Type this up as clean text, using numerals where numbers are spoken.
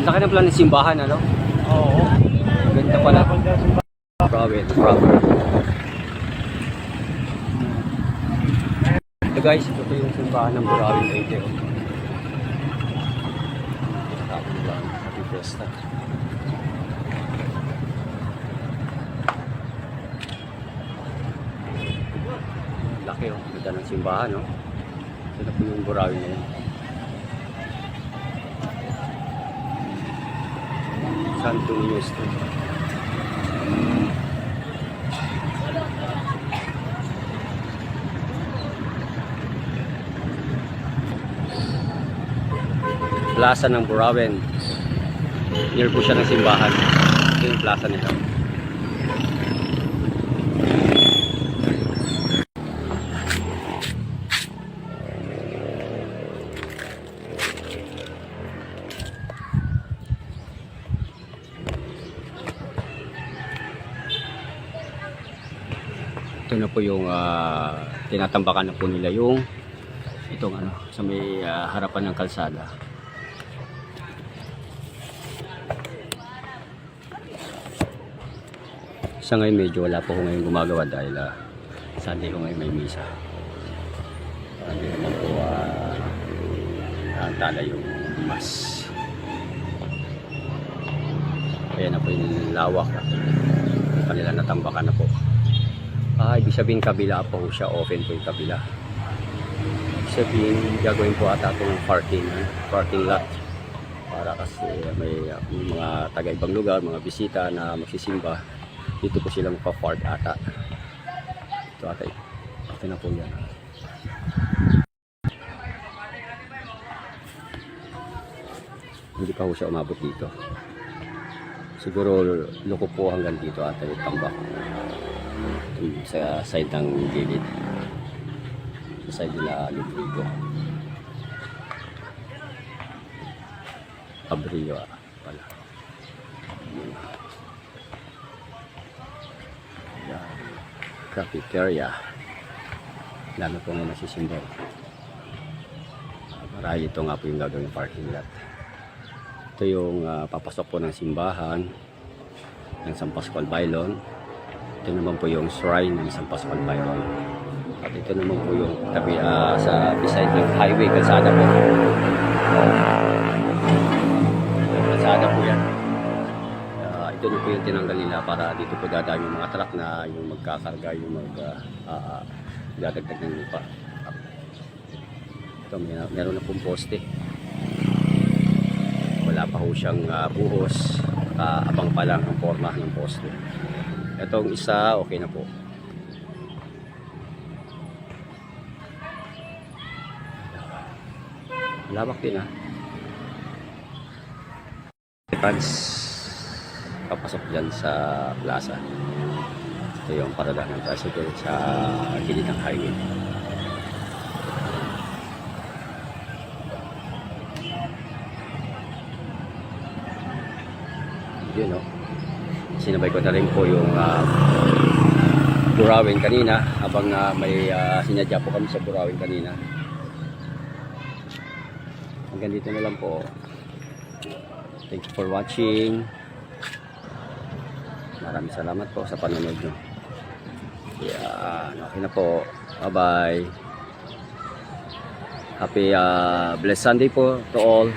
Laki ng plan ng simbahan, ano? Oo. Ganda pala. Province, proper. So guys, ito yung simbahan ng Burawin Leyte. Tapos lang, happy fiesta. Laki oh, ganda ng simbahan, no? Ito po yung Burawin na yun. Santo Niño Street. Plaza ng Burawin. Near po siya ng simbahan. Ito yung plaza nito. Ito na po yung tinatambakan na po nila yung itong ano sa may harapan ng kalsada. Sa ngayon medyo wala po ko ngayon gumagawa dahil Sunday ko ngayon may misa. Hindi naman po tala yung mas. Ayan na po yung lawak. Kanila natambakan na po. Ibig sabihin kabila po siya, open po yung kabila. Ibig sabihin gagawin po ata itong parking lot. Para kasi may mga taga ibang lugar, mga bisita na magsisimba. Dito po sila magpa-park ata. Ito ata. Ito na po yan. Hindi pa po siya umabot dito. Siguro loko po hanggang dito ata yung tambak. Sa side ng gilid. Sa side nila Lubrigo. Abrio pala. Cafeteria. Dami po nga nasisimba. Marahil ito nga po yung gagawing parking lot. Ito yung papasok po ng simbahan ng San Pascual Bailon. Ito naman po yung shrine ng San Pascual Bailon. At ito naman po yung tabi sa beside ng highway, kalsada po. Kalsada po yan. Ito na po yung tinanggal nila para dito po dadami yung mga truck na yung magkakarga, yung dadagdag ng lupa. Ito meron na pong poste. Wala pa ho siyang buhos. Abang pa lang ang forma ng poste. Itong isa okay na po. Lawak din papasok dyan sa plaza. Ito yung paradahan ng tricycle sa gilid ng highway. Yun, no? Sinabay ko na rin po yung Burawin kanina habang may sinadya po kami sa Burawin kanina. Hanggang dito na lang po. Thank you for watching. Maraming salamat po sa panonood nyo. Okay na po. Bye bye. Happy blessed Sunday po to all.